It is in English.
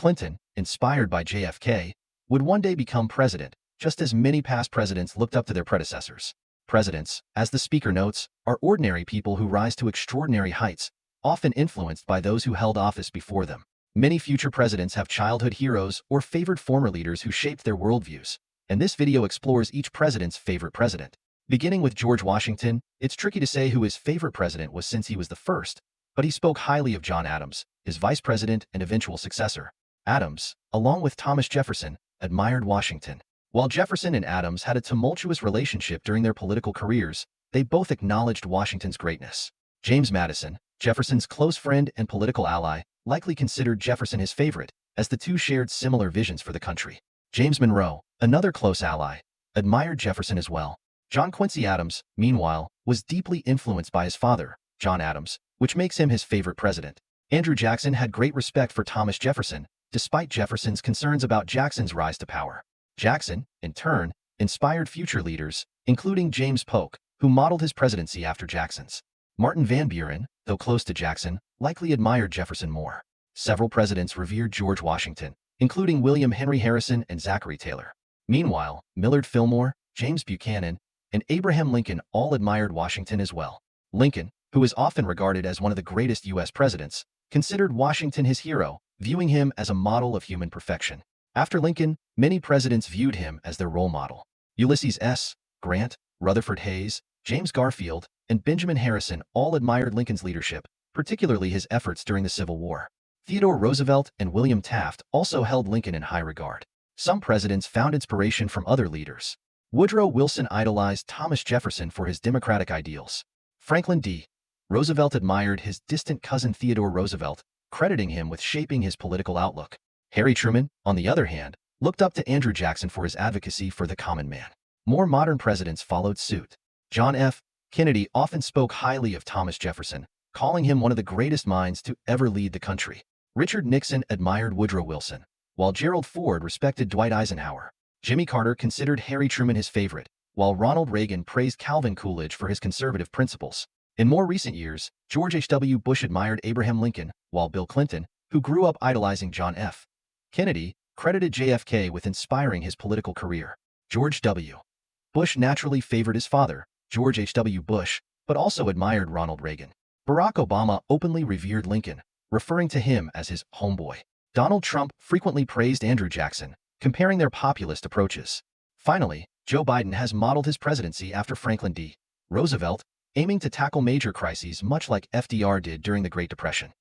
Clinton, inspired by JFK, would one day become president, just as many past presidents looked up to their predecessors. Presidents, as the speaker notes, are ordinary people who rise to extraordinary heights, often influenced by those who held office before them. Many future presidents have childhood heroes or favored former leaders who shaped their worldviews, and this video explores each president's favorite president. Beginning with George Washington, it's tricky to say who his favorite president was since he was the first, but he spoke highly of John Adams, his vice president and eventual successor. Adams, along with Thomas Jefferson, admired Washington. While Jefferson and Adams had a tumultuous relationship during their political careers, they both acknowledged Washington's greatness. James Madison, Jefferson's close friend and political ally, likely considered Jefferson his favorite, as the two shared similar visions for the country. James Monroe, another close ally, admired Jefferson as well. John Quincy Adams, meanwhile, was deeply influenced by his father, John Adams, which makes him his favorite president. Andrew Jackson had great respect for Thomas Jefferson, despite Jefferson's concerns about Jackson's rise to power. Jackson, in turn, inspired future leaders, including James Polk, who modeled his presidency after Jackson's. Martin Van Buren, though close to Jackson, likely admired Jefferson more. Several presidents revered George Washington, including William Henry Harrison and Zachary Taylor. Meanwhile, Millard Fillmore, James Buchanan, and Abraham Lincoln all admired Washington as well. Lincoln, who is often regarded as one of the greatest U.S. presidents, considered Washington his hero, viewing him as a model of human perfection. After Lincoln, many presidents viewed him as their role model. Ulysses S. Grant, Rutherford Hayes, James Garfield, and Benjamin Harrison all admired Lincoln's leadership, particularly his efforts during the Civil War. Theodore Roosevelt and William Taft also held Lincoln in high regard. Some presidents found inspiration from other leaders. Woodrow Wilson idolized Thomas Jefferson for his democratic ideals. Franklin D. Roosevelt admired his distant cousin Theodore Roosevelt, crediting him with shaping his political outlook. Harry Truman, on the other hand, looked up to Andrew Jackson for his advocacy for the common man. More modern presidents followed suit. John F. Kennedy often spoke highly of Thomas Jefferson, calling him one of the greatest minds to ever lead the country. Richard Nixon admired Woodrow Wilson, while Gerald Ford respected Dwight Eisenhower. Jimmy Carter considered Harry Truman his favorite, while Ronald Reagan praised Calvin Coolidge for his conservative principles. In more recent years, George H.W. Bush admired Abraham Lincoln, while Bill Clinton, who grew up idolizing John F. Kennedy, credited JFK with inspiring his political career. George W. Bush naturally favored his father, George H.W. Bush, but also admired Ronald Reagan. Barack Obama openly revered Lincoln, referring to him as his homeboy. Donald Trump frequently praised Andrew Jackson, comparing their populist approaches. Finally, Joe Biden has modeled his presidency after Franklin D. Roosevelt, aiming to tackle major crises much like FDR did during the Great Depression.